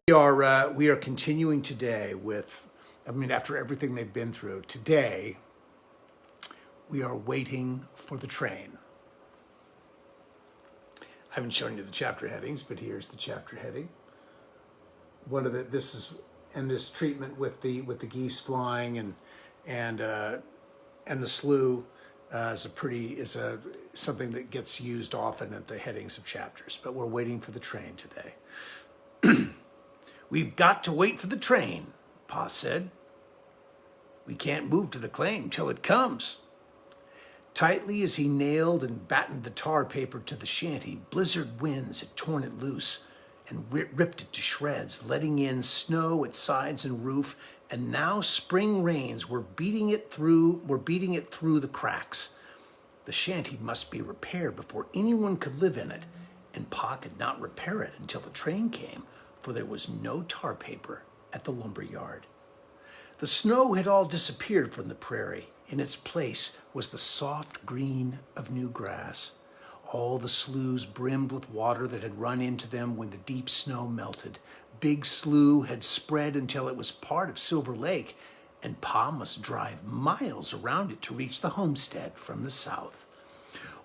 We are continuing today with, after everything they've been through, today we are waiting for the train. I haven't shown you the chapter headings, but here's the chapter heading. This treatment with the geese flying and the slough is something that gets used often at the headings of chapters. But we're waiting for the train today. "We've got to wait for the train," Pa said. "We can't move to the claim till it comes." Tightly as he nailed and battened the tar paper to the shanty, blizzard winds had torn it loose and ripped it to shreds, letting in snow at sides and roof, and now spring rains were beating it through the cracks. The shanty must be repaired before anyone could live in it, and Pa could not repair it until the train came, for there was no tar paper at the lumber yard. The snow had all disappeared from the prairie. In its place was the soft green of new grass. All the sloughs brimmed with water that had run into them when the deep snow melted. Big Slough had spread until it was part of Silver Lake, and Pa must drive miles around it to reach the homestead from the south.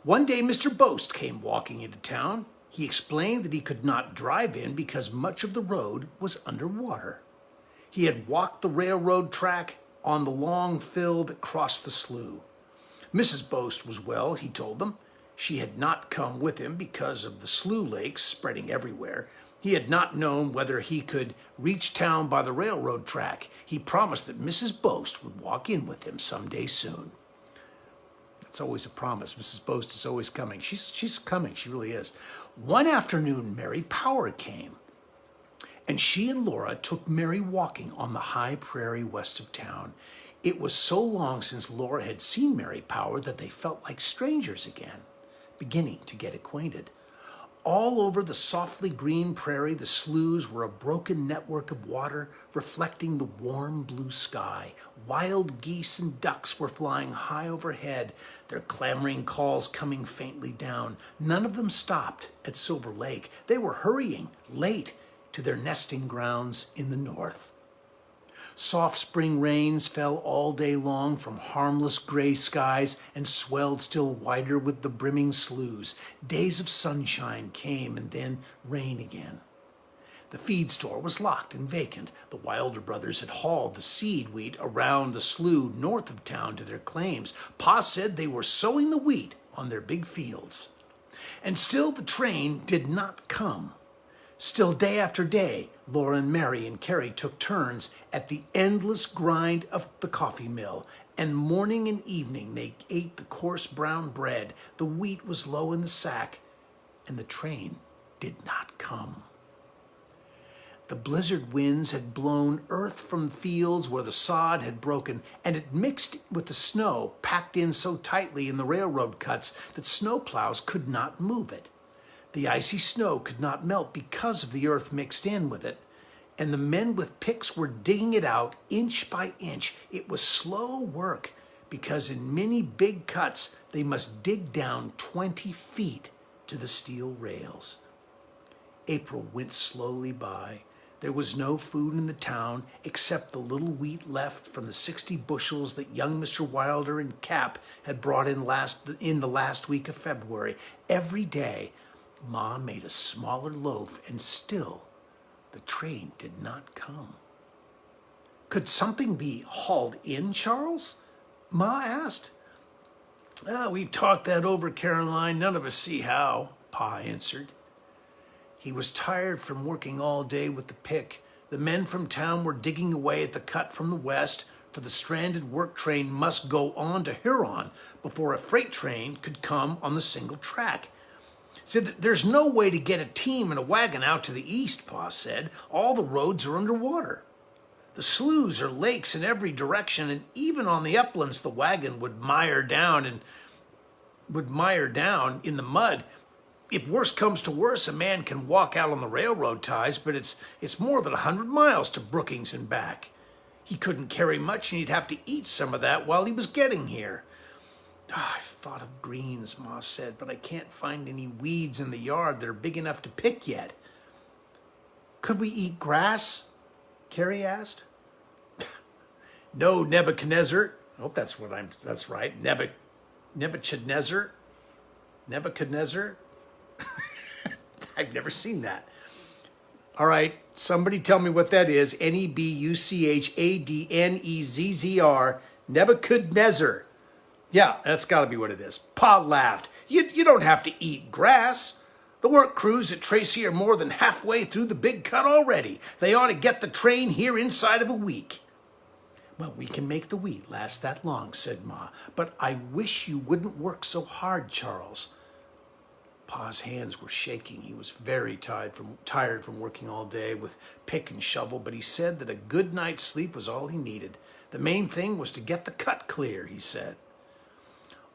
One day Mr. Boast came walking into town. He explained that he could not drive in because much of the road was underwater. He had walked the railroad track on the long fill that crossed the slough. Mrs. Boast was well, he told them. She had not come with him because of the slough lakes spreading everywhere. He had not known whether he could reach town by the railroad track. He promised that Mrs. Boast would walk in with him someday soon. That's always a promise. Mrs. Boast is always coming. She's coming. She really is. One afternoon, Mary Power came, and she and Laura took Mary walking on the high prairie west of town. It was so long since Laura had seen Mary Power that they felt like strangers again, beginning to get acquainted. All over the softly green prairie, the sloughs were a broken network of water reflecting the warm blue sky. Wild geese and ducks were flying high overhead, their clamoring calls coming faintly down. None of them stopped at Silver Lake. They were hurrying, late, to their nesting grounds in the north. Soft spring rains fell all day long from harmless gray skies and swelled still wider with the brimming sloughs. Days of sunshine came and then rain again. The feed store was locked and vacant. The Wilder brothers had hauled the seed wheat around the slough north of town to their claims. Pa said they were sowing the wheat on their big fields. And still the train did not come. Still, day after day, Laura and Mary and Carrie took turns at the endless grind of the coffee mill, and morning and evening they ate the coarse brown bread. The wheat was low in the sack, and the train did not come. The blizzard winds had blown earth from fields where the sod had broken, and it mixed with the snow, packed in so tightly in the railroad cuts that snowplows could not move it. The icy snow could not melt because of the earth mixed in with it, and the men with picks were digging it out inch by inch. It was slow work because in many big cuts they must dig down 20 feet to the steel rails. April went slowly by. There was no food in the town except the little wheat left from the 60 bushels that young Mr. Wilder and Cap had brought in the last week of February. Every day, Ma made a smaller loaf, and still the train did not come. "Could something be hauled in, Charles?" Ma asked. "We've talked that over, Caroline. None of us see how," Pa answered. He was tired from working all day with the pick. The men from town were digging away at the cut from the west, for the stranded work train must go on to Huron before a freight train could come on the single track. "Said there's no way to get a team and a wagon out to the east," Pa said. "All the roads are underwater. The sloughs are lakes in every direction, and even on the uplands the wagon would mire down in the mud. If worse comes to worse, a man can walk out on the railroad ties, but it's more than 100 miles to Brookings and back. He couldn't carry much, and he'd have to eat some of that while he was getting here." "I've thought of greens," Ma said, "but I can't find any weeds in the yard that are big enough to pick yet." Could we eat grass? Carrie asked. No, Nebuchadnezzar. I hope that's right. Nebuchadnezzar. Nebuchadnezzar. I've never seen that. All right, somebody tell me what that is. Nebuchadnezzar. Nebuchadnezzar. Yeah, that's got to be what it is. Pa laughed. You don't have to eat grass. The work crews at Tracy are more than halfway through the big cut already. They ought to get the train here inside of a week. Well, we can make the wheat last that long, said Ma. But I wish you wouldn't work so hard, Charles. Pa's hands were shaking. He was very tired from working all day with pick and shovel, but he said that a good night's sleep was all he needed. The main thing was to get the cut clear, he said.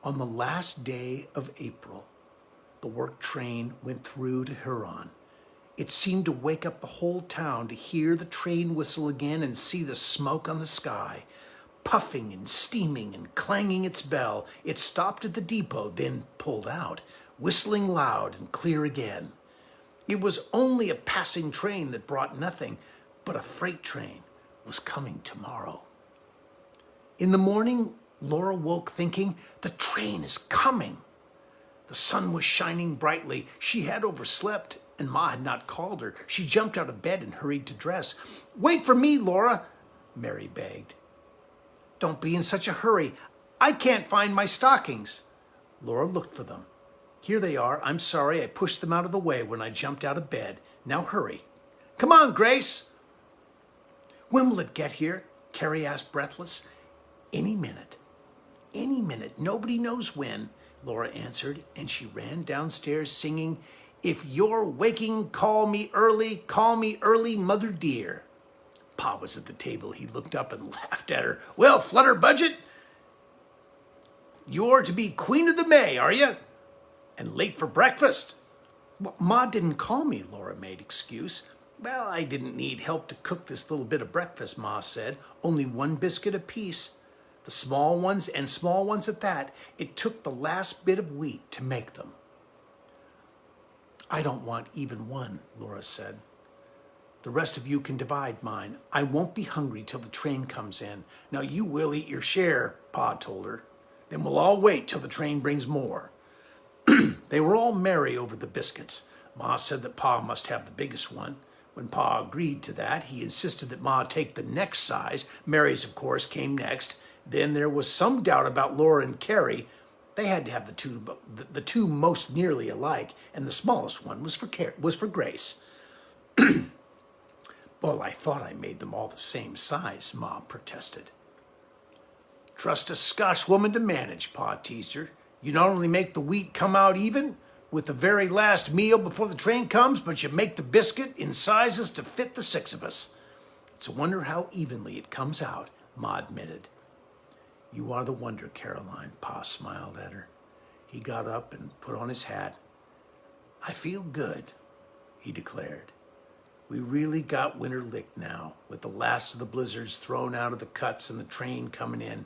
On the last day of April, the work train went through to Huron. It seemed to wake up the whole town to hear the train whistle again and see the smoke on the sky. Puffing and steaming and clanging its bell, it stopped at the depot, then pulled out, whistling loud and clear again. It was only a passing train that brought nothing, but a freight train was coming tomorrow. In the morning, Laura woke thinking, the train is coming. The sun was shining brightly. She had overslept, and Ma had not called her. She jumped out of bed and hurried to dress. Wait for me, Laura, Mary begged. Don't be in such a hurry. I can't find my stockings. Laura looked for them. Here they are. I'm sorry I pushed them out of the way when I jumped out of bed. Now hurry. Come on, Grace. When will it get here? Carrie asked, breathless. Any minute. Any minute. Nobody knows when, Laura answered, and she ran downstairs singing, If you're waking, call me early, mother dear. Pa was at the table. He looked up and laughed at her. Well, Flutterbudget, you're to be Queen of the May, are you? And late for breakfast. Well, Ma didn't call me, Laura made excuse. Well, I didn't need help to cook this little bit of breakfast, Ma said. Only one biscuit apiece. The small ones, and small ones at that. It took the last bit of wheat to make them. I don't want even one, Laura said. The rest of you can divide mine. I won't be hungry till the train comes in. Now you will eat your share, Pa told her. Then we'll all wait till the train brings more. They were all merry over the biscuits. Ma said that Pa must have the biggest one. When Pa agreed to that, he insisted that Ma take the next size. Mary's, of course, came next. Then there was some doubt about Laura and Carrie. They had to have the two most nearly alike, and the smallest one was for Grace. Well, I thought I made them all the same size, Ma protested. Trust a Scotch woman to manage, Pa teased her. You not only make the wheat come out even with the very last meal before the train comes, but you make the biscuit in sizes to fit the six of us. It's a wonder how evenly it comes out, Ma admitted. You are the wonder, Caroline, Pa smiled at her. He got up and put on his hat. I feel good, he declared. We really got winter licked now, with the last of the blizzards thrown out of the cuts and the train coming in.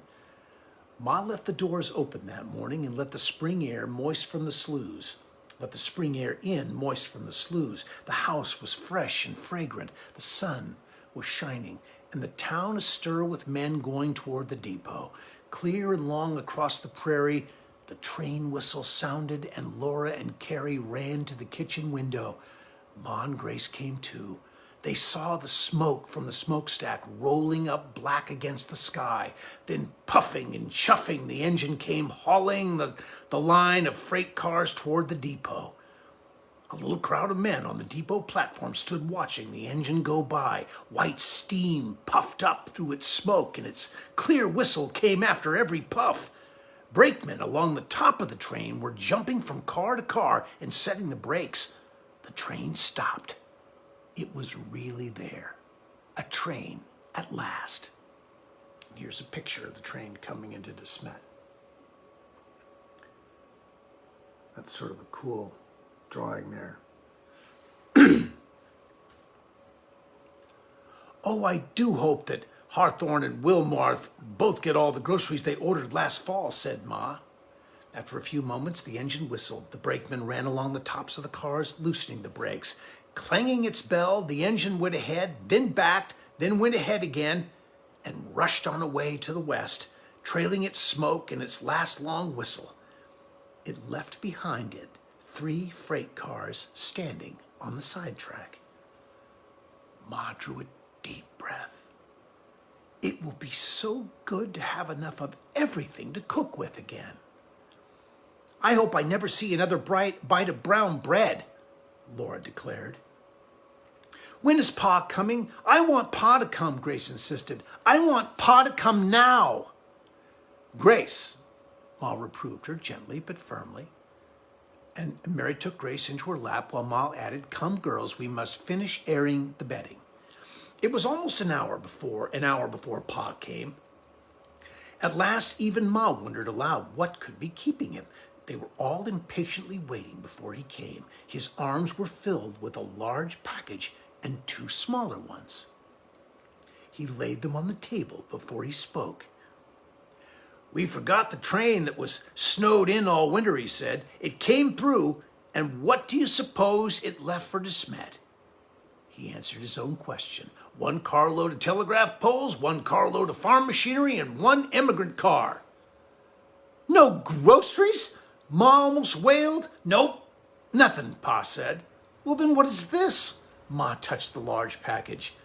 Ma left the doors open that morning and let the spring air moist from the sloughs. Let the spring air in moist from the sloughs. The house was fresh and fragrant. The sun was shining, and the town astir with men going toward the depot. Clear and long across the prairie, the train whistle sounded, and Laura and Carrie ran to the kitchen window. Ma and Grace came too. They saw the smoke from the smokestack rolling up black against the sky. Then puffing and chuffing, the engine came hauling the line of freight cars toward the depot. A little crowd of men on the depot platform stood watching the engine go by. White steam puffed up through its smoke, and its clear whistle came after every puff. Brakemen along the top of the train were jumping from car to car and setting the brakes. The train stopped. It was really there. A train at last. And here's a picture of the train coming into De Smet. That's sort of a cool drawing there. Oh, I do hope that Hawthorne and Wilmarth both get all the groceries they ordered last fall, said Ma. After a few moments, the engine whistled. The brakemen ran along the tops of the cars, loosening the brakes. Clanging its bell, the engine went ahead, then backed, then went ahead again, and rushed on away to the west, trailing its smoke and its last long whistle. It left behind it 3 freight cars standing on the sidetrack. Ma drew a deep breath. It will be so good to have enough of everything to cook with again. I hope I never see another bright bite of brown bread, Laura declared. When is Pa coming? I want Pa to come, Grace insisted. I want Pa to come now. Grace, Ma reproved her gently but firmly. And Mary took Grace into her lap while Ma added, "Come, girls, we must finish airing the bedding." It was almost an hour before Pa came. At last, even Ma wondered aloud what could be keeping him. They were all impatiently waiting before he came. His arms were filled with a large package and 2 smaller ones. He laid them on the table before he spoke. "We forgot the train that was snowed in all winter," he said. "It came through, and what do you suppose it left for De Smet?" He answered his own question. 1 carload of telegraph poles, 1 carload of farm machinery, and 1 immigrant car. "No groceries?" Ma almost wailed. "Nope, nothing," Pa said. "Well, then what is this?" Ma touched the large package.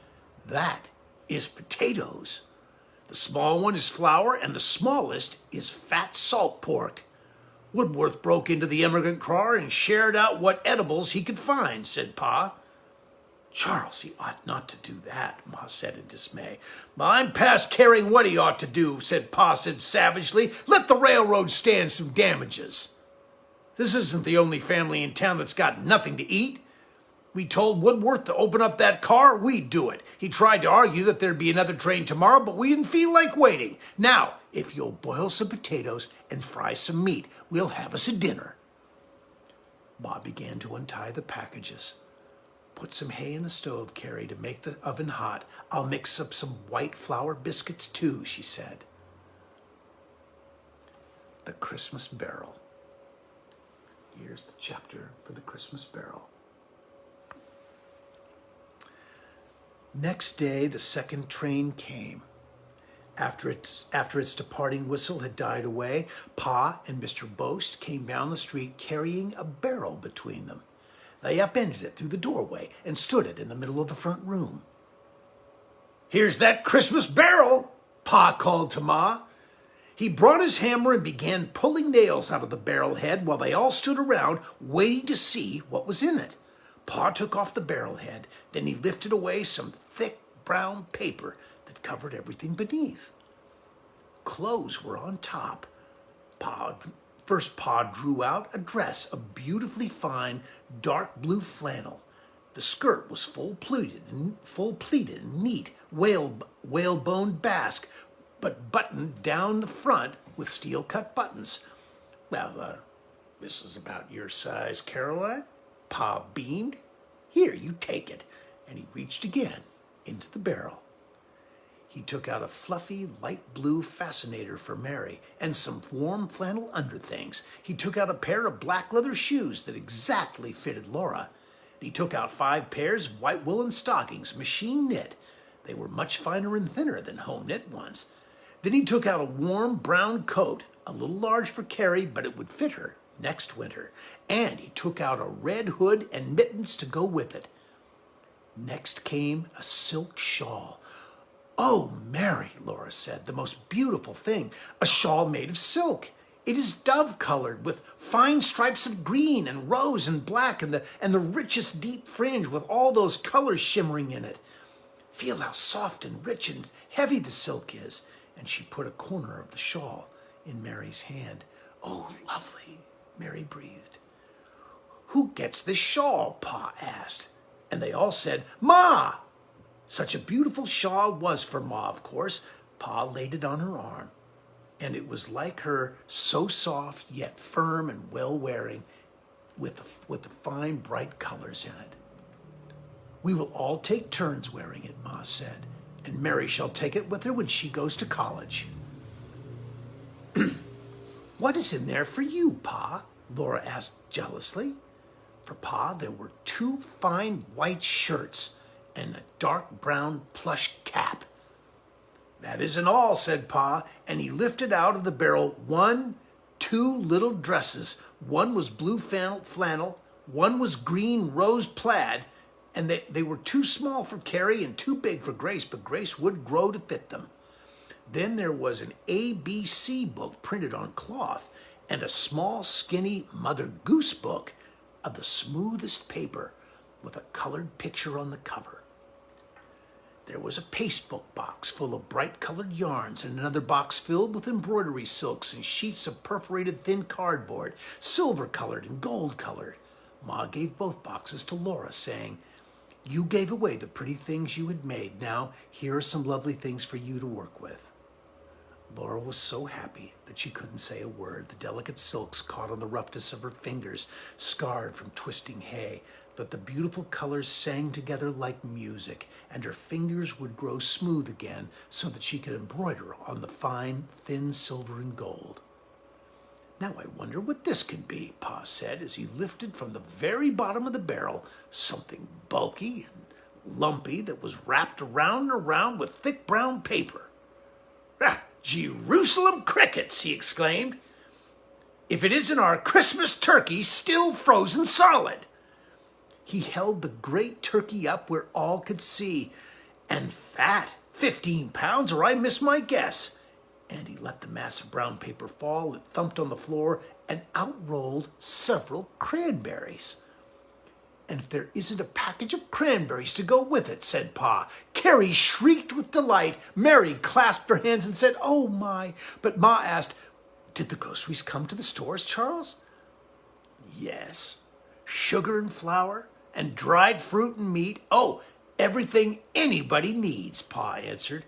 "That is potatoes. The small one is flour, and the smallest is fat salt pork. Woodworth broke into the immigrant car and shared out what edibles he could find," said Pa. "Charles, he ought not to do that," Ma said in dismay. "I'm past caring what he ought to do," said Pa savagely. "Let the railroad stand some damages. This isn't the only family in town that's got nothing to eat. We told Woodworth to open up that car, we'd do it. He tried to argue that there'd be another train tomorrow, but we didn't feel like waiting. Now, if you'll boil some potatoes and fry some meat, we'll have us a dinner." Ma began to untie the packages. "Put some hay in the stove, Carrie, to make the oven hot. I'll mix up some white flour biscuits too," she said. The Christmas Barrel. Here's the chapter for the Christmas Barrel. Next day, the second train came. After its departing whistle had died away, Pa and Mr. Boast came down the street carrying a barrel between them. They upended it through the doorway and stood it in the middle of the front room. "Here's that Christmas barrel," Pa called to Ma. He brought his hammer and began pulling nails out of the barrel head while they all stood around waiting to see what was in it. Pa took off the barrel head, then he lifted away some thick brown paper that covered everything beneath. Clothes were on top. First, Pa drew out a dress of beautifully fine dark blue flannel. The skirt was full pleated and neat, whalebone basque, but buttoned down the front with steel-cut buttons. "Well, this is about your size, Caroline," Pa beamed. "Here, you take it." And he reached again into the barrel. He took out a fluffy, light blue fascinator for Mary and some warm flannel underthings. He took out a pair of black leather shoes that exactly fitted Laura. He took out 5 pairs of white woolen stockings, machine knit. They were much finer and thinner than home knit ones. Then he took out a warm brown coat, a little large for Carrie, but it would fit her next winter. And he took out a red hood and mittens to go with it. Next came a silk shawl. "Oh, Mary," Laura said, "the most beautiful thing, a shawl made of silk. It is dove-colored with fine stripes of green and rose and black and the richest deep fringe with all those colors shimmering in it. Feel how soft and rich and heavy the silk is." And she put a corner of the shawl in Mary's hand. "Oh, lovely," Mary breathed. "Who gets this shawl?" Pa asked. And they all said, "Ma!" Such a beautiful shawl was for Ma, of course. Pa laid it on her arm, and it was like her, so soft yet firm and well-wearing, with the fine, bright colors in it. "We will all take turns wearing it," Ma said, "and Mary shall take it with her when she goes to college." "What is in there for you, Pa?" Laura asked jealously. For Pa, there were 2 fine white shirts and a dark brown plush cap. That isn't all, said Pa, and he lifted out of the barrel 2 little dresses. One was blue flannel, one was green rose plaid, and they were too small for Carrie and too big for Grace, but Grace would grow to fit them. Then there was an ABC book printed on cloth and a small, skinny Mother Goose book of the smoothest paper with a colored picture on the cover. There was a pastebook box full of bright-colored yarns and another box filled with embroidery silks and sheets of perforated thin cardboard, silver-colored and gold-colored. Ma gave both boxes to Laura, saying, "You gave away the pretty things you had made. Now, here are some lovely things for you to work with." Laura was so happy that she couldn't say a word. The delicate silks caught on the roughness of her fingers, scarred from twisting hay, but the beautiful colors sang together like music, and her fingers would grow smooth again so that she could embroider on the fine, thin silver and gold. "Now I wonder what this can be," Pa said as he lifted from the very bottom of the barrel something bulky and lumpy that was wrapped around and around with thick brown paper. "Ah, Jerusalem crickets!" he exclaimed. "If it isn't our Christmas turkey still frozen solid!" He held the great turkey up where all could see. "And fat, 15 pounds, or I miss my guess." And he let the mass of brown paper fall. It thumped on the floor, and out rolled several cranberries. "And if there isn't a package of cranberries to go with it," said Pa. Carrie shrieked with delight. Mary clasped her hands and said, "Oh, my." But Ma asked, "Did the groceries come to the stores, Charles?" "Yes. Sugar and flour and dried fruit and meat. Oh, everything anybody needs," Pa answered.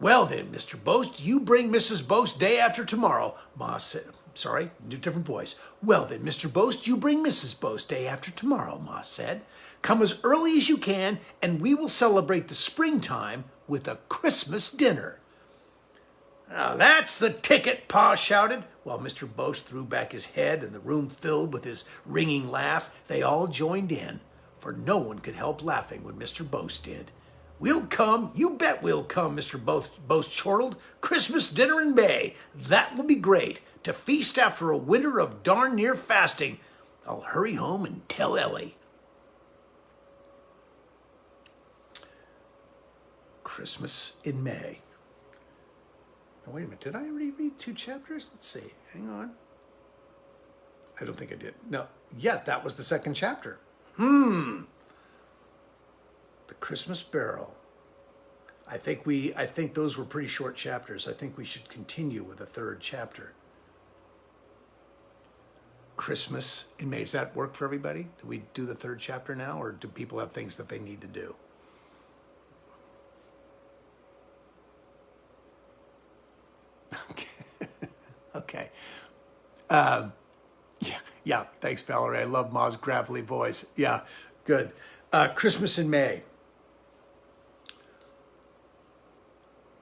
"Well then, Mr. Boast, you bring Mrs. Boast day after tomorrow," Ma said. Sorry, different voice. "Well then, Mr. Boast, you bring Mrs. Boast day after tomorrow," Ma said. "Come as early as you can, and we will celebrate the springtime with a Christmas dinner." "Now that's the ticket," Pa shouted, while Mr. Boast threw back his head and the room filled with his ringing laugh. They all joined in, for no one could help laughing when Mr. Boast did. "We'll come, you bet we'll come," Mr. Boast chortled. "Christmas dinner in May. That will be great. To feast after a winter of darn near fasting. I'll hurry home and tell Ellie." Christmas in May. Now, wait a minute. Did I already read 2 chapters? Let's see. Hang on. I don't think I did. No. Yes, that was the 2nd chapter. The Christmas Barrel. I think those were pretty short chapters. I think we should continue with a 3rd chapter. Christmas in May. Does that work for everybody? Do we do the 3rd chapter now, or do people have things that they need to do? Okay. Yeah. Thanks, Valerie. I love Ma's gravelly voice. Yeah, good. Christmas in May.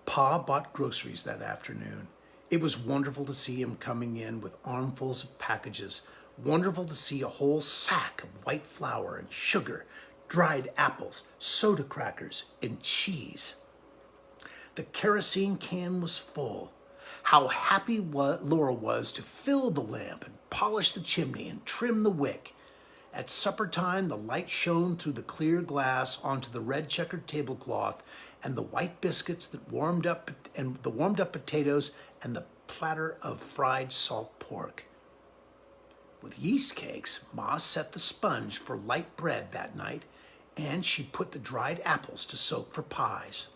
Pa bought groceries that afternoon. It was wonderful to see him coming in with armfuls of packages. Wonderful to see a whole sack of white flour and sugar, dried apples, soda crackers, and cheese. The kerosene can was full. How happy Laura was to fill the lamp and polish the chimney and trim the wick. At supper time, the light shone through the clear glass onto the red checkered tablecloth and the white biscuits that warmed up potatoes and the platter of fried salt pork. With yeast cakes, Ma set the sponge for light bread that night, and she put the dried apples to soak for pies.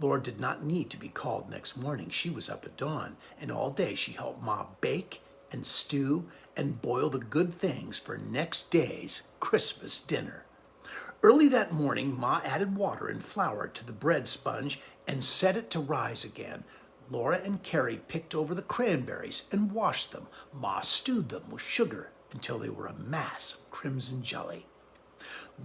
Laura did not need to be called next morning. She was up at dawn, and all day she helped Ma bake and stew and boil the good things for next day's Christmas dinner. Early that morning, Ma added water and flour to the bread sponge and set it to rise again. Laura and Carrie picked over the cranberries and washed them. Ma stewed them with sugar until they were a mass of crimson jelly.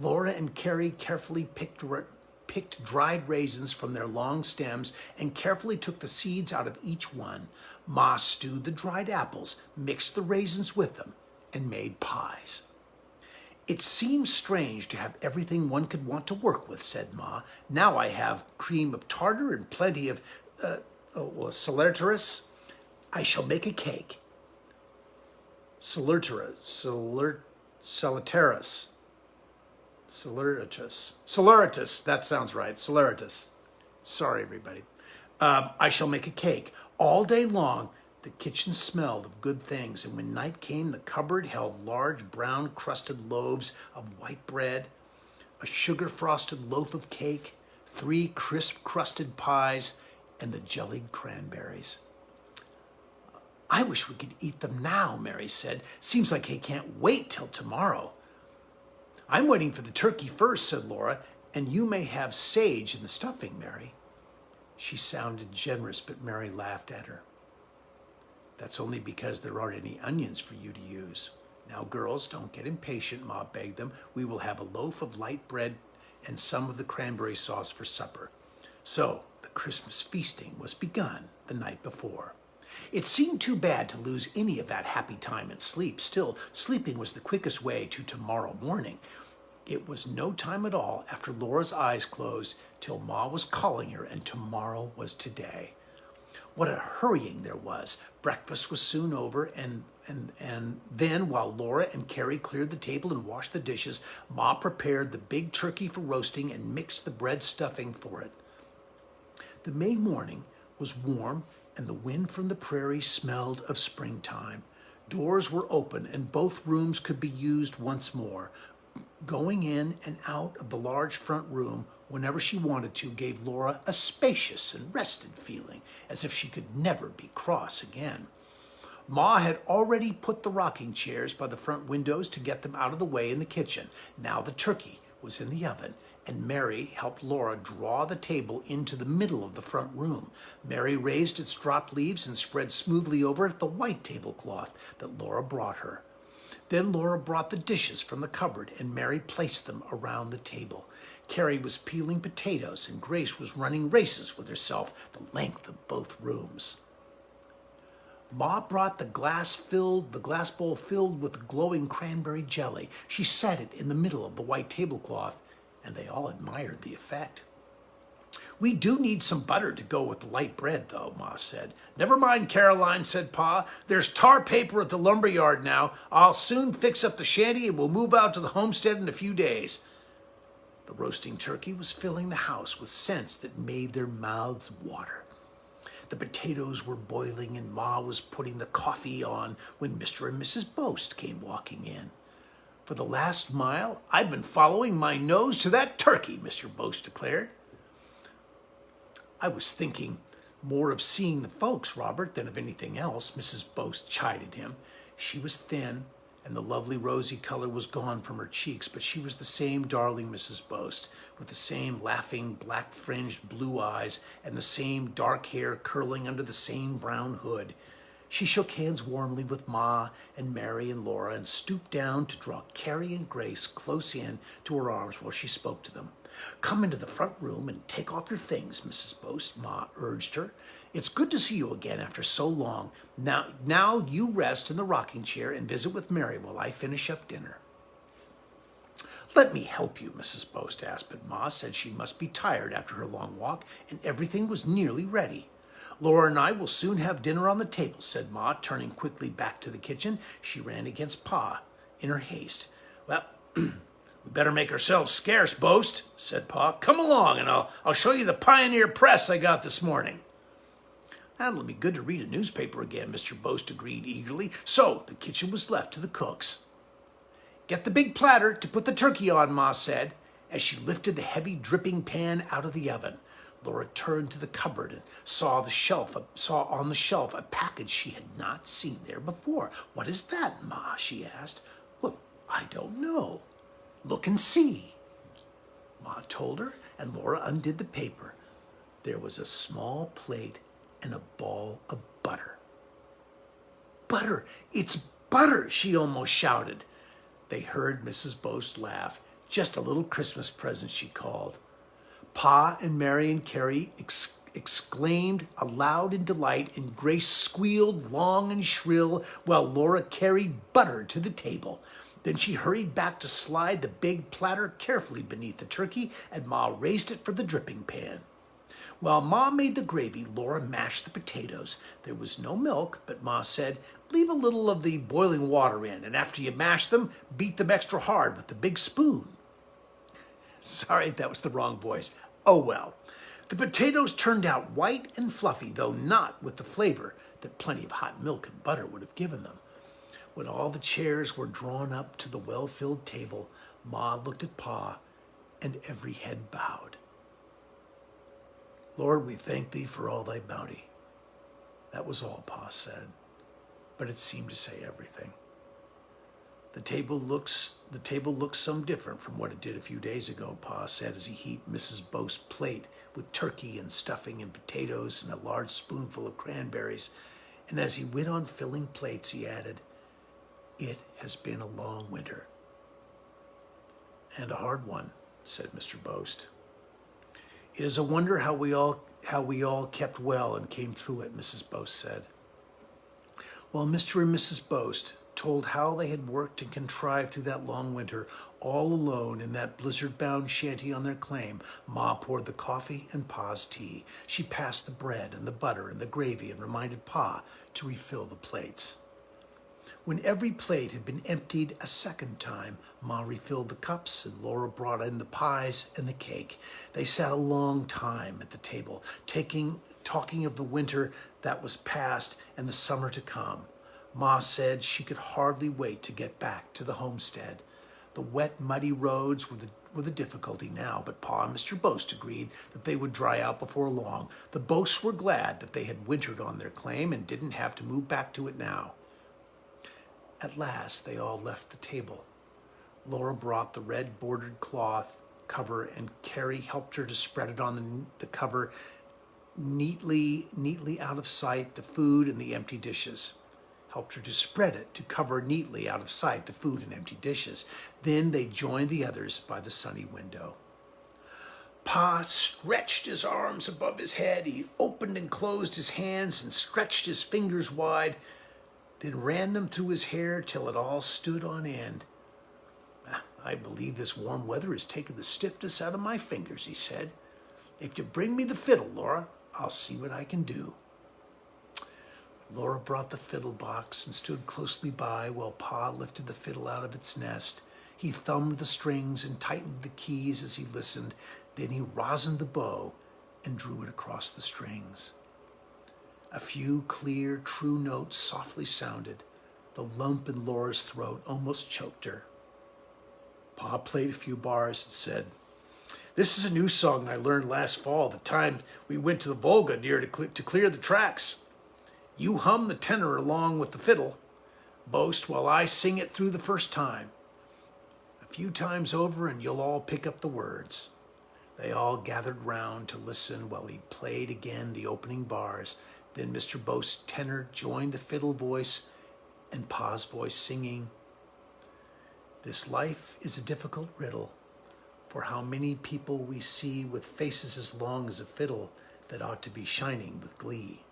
Laura and Carrie carefully picked dried raisins from their long stems and carefully took the seeds out of each one. Ma stewed the dried apples, mixed the raisins with them, and made pies. It seems strange to have everything one could want to work with, said Ma. Now I have cream of tartar and plenty of saleratus. I shall make a cake. Saleratus. Saleratus, that sounds right, saleratus. Sorry, everybody. I shall make a cake. All day long, the kitchen smelled of good things, and when night came, the cupboard held large brown-crusted loaves of white bread, a sugar-frosted loaf of cake, 3 crisp-crusted pies, and the jellied cranberries. I wish we could eat them now, Mary said. Seems like he can't wait till tomorrow. I'm waiting for the turkey first, said Laura, and you may have sage in the stuffing, Mary. She sounded generous, but Mary laughed at her. That's only because there aren't any onions for you to use. Now, girls, don't get impatient, Ma begged them. We will have a loaf of light bread and some of the cranberry sauce for supper. So, the Christmas feasting was begun the night before. It seemed too bad to lose any of that happy time in sleep. Still, sleeping was the quickest way to tomorrow morning. It was no time at all after Laura's eyes closed till Ma was calling her, and tomorrow was today. What a hurrying there was. Breakfast was soon over, and then while Laura and Carrie cleared the table and washed the dishes, Ma prepared the big turkey for roasting and mixed the bread stuffing for it. The May morning was warm, and the wind from the prairie smelled of springtime. Doors were open, and both rooms could be used once more. Going in and out of the large front room whenever she wanted to gave Laura a spacious and rested feeling, as if she could never be cross again. Ma had already put the rocking chairs by the front windows to get them out of the way in the kitchen. Now the turkey was in the oven, and Mary helped Laura draw the table into the middle of the front room. Mary raised its dropped leaves and spread smoothly over it the white tablecloth that Laura brought her. Then Laura brought the dishes from the cupboard, and Mary placed them around the table. Carrie was peeling potatoes, and Grace was running races with herself the length of both rooms. Ma brought the glass bowl filled with glowing cranberry jelly. She set it in the middle of the white tablecloth, and they all admired the effect. We do need some butter to go with the light bread, though, Ma said. Never mind, Caroline, said Pa. There's tar paper at the lumber yard now. I'll soon fix up the shanty and we'll move out to the homestead in a few days. The roasting turkey was filling the house with scents that made their mouths water. The potatoes were boiling, and Ma was putting the coffee on when Mr. and Mrs. Boast came walking in. For the last mile, I've been following my nose to that turkey, Mr. Boast declared. I was thinking more of seeing the folks, Robert, than of anything else, Mrs. Boast chided him. She was thin, and the lovely rosy color was gone from her cheeks, but she was the same darling Mrs. Boast, with the same laughing, black-fringed blue eyes and the same dark hair curling under the same brown hood. She shook hands warmly with Ma and Mary and Laura and stooped down to draw Carrie and Grace close in to her arms while she spoke to them. Come into the front room and take off your things, Mrs. Boast, Ma urged her. It's good to see you again after so long. Now you rest in the rocking chair and visit with Mary while I finish up dinner. Let me help you, Mrs. Boast asked, but Ma said she must be tired after her long walk, and everything was nearly ready. Laura and I will soon have dinner on the table, said Ma, turning quickly back to the kitchen. She ran against Pa in her haste. Well, we better make ourselves scarce, Boast, said Pa. Come along, and I'll show you the Pioneer Press I got this morning. That'll be good to read a newspaper again, Mr. Boast agreed eagerly. So the kitchen was left to the cooks. Get the big platter to put the turkey on, Ma said, as she lifted the heavy dripping pan out of the oven. Laura turned to the cupboard and saw on the shelf a package she had not seen there before. What is that, Ma? She asked. Well, I don't know. Look and see. Ma told her, and Laura undid the paper. There was a small plate and a ball of butter. Butter! It's butter! She almost shouted. They heard Mrs. Boast laugh. Just a little Christmas present, she called. Pa and Mary and Carrie exclaimed aloud in delight, and Grace squealed long and shrill while Laura carried butter to the table. Then she hurried back to slide the big platter carefully beneath the turkey, and Ma raised it from the dripping pan. While Ma made the gravy, Laura mashed the potatoes. There was no milk, but Ma said, "Leave a little of the boiling water in, and after you mash them, beat them extra hard with the big spoon." Sorry, that was the wrong voice. Oh well. The potatoes turned out white and fluffy, though not with the flavor that plenty of hot milk and butter would have given them. When all the chairs were drawn up to the well-filled table, Ma looked at Pa, and every head bowed. "Lord, we thank thee for all thy bounty." That was all Pa said, but it seemed to say everything. The table looks some different from what it did a few days ago," Pa said as he heaped Mrs. Boast's plate with turkey and stuffing and potatoes and a large spoonful of cranberries. And as he went on filling plates, he added, "It has been a long winter." "And a hard one," said Mr. Boast. "It is a wonder how we all kept well and came through it," Mrs. Boast said. While Mr. and Mrs. Boast told how they had worked and contrived through that long winter, all alone in that blizzard-bound shanty on their claim, Ma poured the coffee and Pa's tea. She passed the bread and the butter and the gravy and reminded Pa to refill the plates. When every plate had been emptied a second time, Ma refilled the cups and Laura brought in the pies and the cake. They sat a long time at the table, talking of the winter that was past and the summer to come. Ma said she could hardly wait to get back to the homestead. The wet, muddy roads were the difficulty now, but Pa and Mr. Boast agreed that they would dry out before long. The Boasts were glad that they had wintered on their claim and didn't have to move back to it now. At last, they all left the table. Laura brought the red bordered cloth cover, and Carrie helped her to spread it on the cover neatly out of sight, the food and the empty dishes. Helped her to spread it, to cover neatly out of sight the food and empty dishes. Then they joined the others by the sunny window. Pa stretched his arms above his head. He opened and closed his hands and stretched his fingers wide, then ran them through his hair till it all stood on end. "I believe this warm weather has taken the stiffness out of my fingers," he said. "If you bring me the fiddle, Laura, I'll see what I can do." Laura brought the fiddle box and stood closely by while Pa lifted the fiddle out of its nest. He thumbed the strings and tightened the keys as he listened. Then he rosined the bow and drew it across the strings. A few clear, true notes softly sounded. The lump in Laura's throat almost choked her. Pa played a few bars and said, "This is a new song I learned last fall, the time we went to the Volga near to clear the tracks. You hum the tenor along with the fiddle, Boast, while I sing it through the first time. A few times over and you'll all pick up the words." They all gathered round to listen while he played again the opening bars. Then Mr. Boast's tenor joined the fiddle voice and Pa's voice singing, "This life is a difficult riddle, for how many people we see with faces as long as a fiddle that ought to be shining with glee.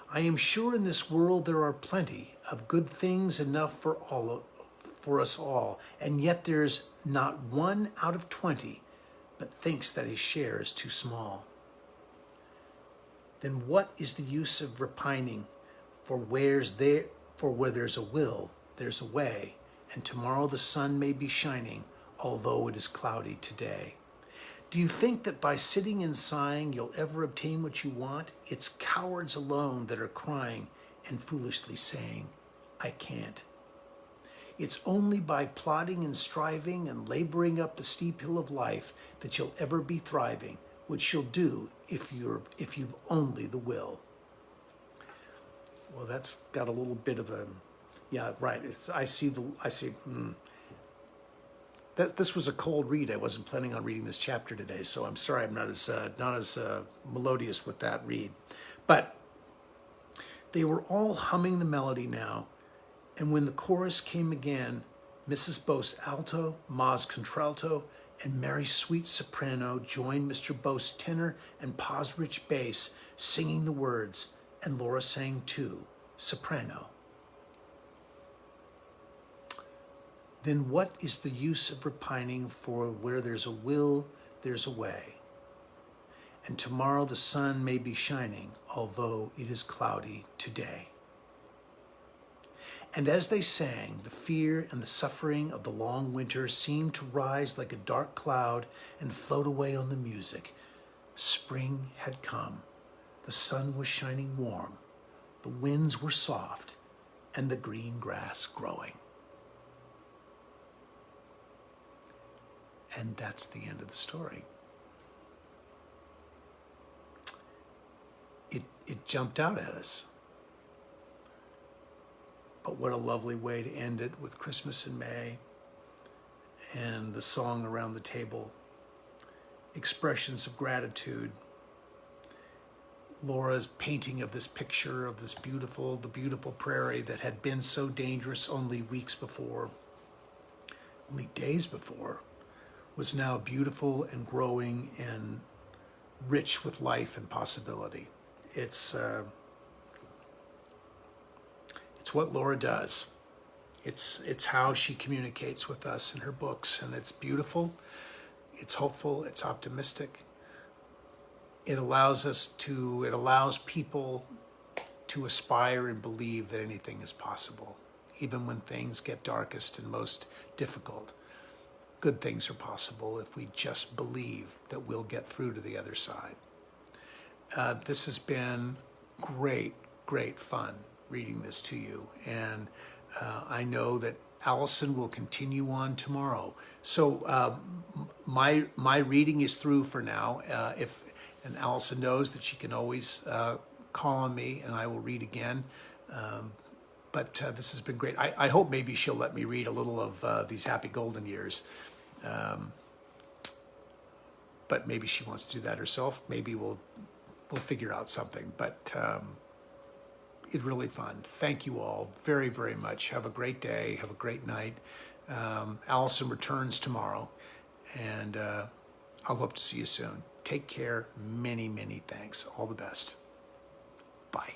I am sure in this world there are plenty of good things enough for us all, and yet there's not one out of 20 but thinks that his share is too small. Then what is the use of repining? For where there's a will, there's a way, and tomorrow the sun may be shining, although it is cloudy today. Do you think that by sitting and sighing you'll ever obtain what you want? It's cowards alone that are crying and foolishly saying, 'I can't.' It's only by plodding and striving and laboring up the steep hill of life that you'll ever be thriving, which you'll do if you've only the will." Well, that's got a little bit of a, yeah, right. This was a cold read. I wasn't planning on reading this chapter today, so I'm sorry I'm not as melodious with that read. But they were all humming the melody now, and when the chorus came again, Mrs. Boast's alto, Ma's contralto, and Mary's sweet soprano joined Mr. Boast's tenor and Pa's rich bass, singing the words, and Laura sang too, soprano. Then what is the use of repining, for where there's a will, there's a way. And tomorrow the sun may be shining, although it is cloudy today. And as they sang, the fear and the suffering of the long winter seemed to rise like a dark cloud and float away on the music. Spring had come. The sun was shining warm. The winds were soft, and the green grass growing. And that's the end of the story. It jumped out at us. But what a lovely way to end it with Christmas in May and the song around the table. Expressions of gratitude. Laura's painting of this picture of the beautiful prairie that had been so dangerous only weeks before, only days before, was now beautiful and growing and rich with life and possibility. It's what Laura does. It's how she communicates with us in her books, and it's beautiful, it's hopeful, it's optimistic. It allows people to aspire and believe that anything is possible, even when things get darkest and most difficult. Good things are possible if we just believe that we'll get through to the other side. This has been great fun reading this to you, and I know that Allison will continue on tomorrow. So my reading is through for now. And Allison knows that she can always call on me, and I will read again. But this has been great. I hope maybe she'll let me read a little of these Happy Golden Years. But maybe she wants to do that herself. Maybe we'll figure out something. But it's really fun. Thank you all very, very much. Have a great day. Have a great night. Allison returns tomorrow, and I'll hope to see you soon. Take care. Many, many thanks. All the best. Bye.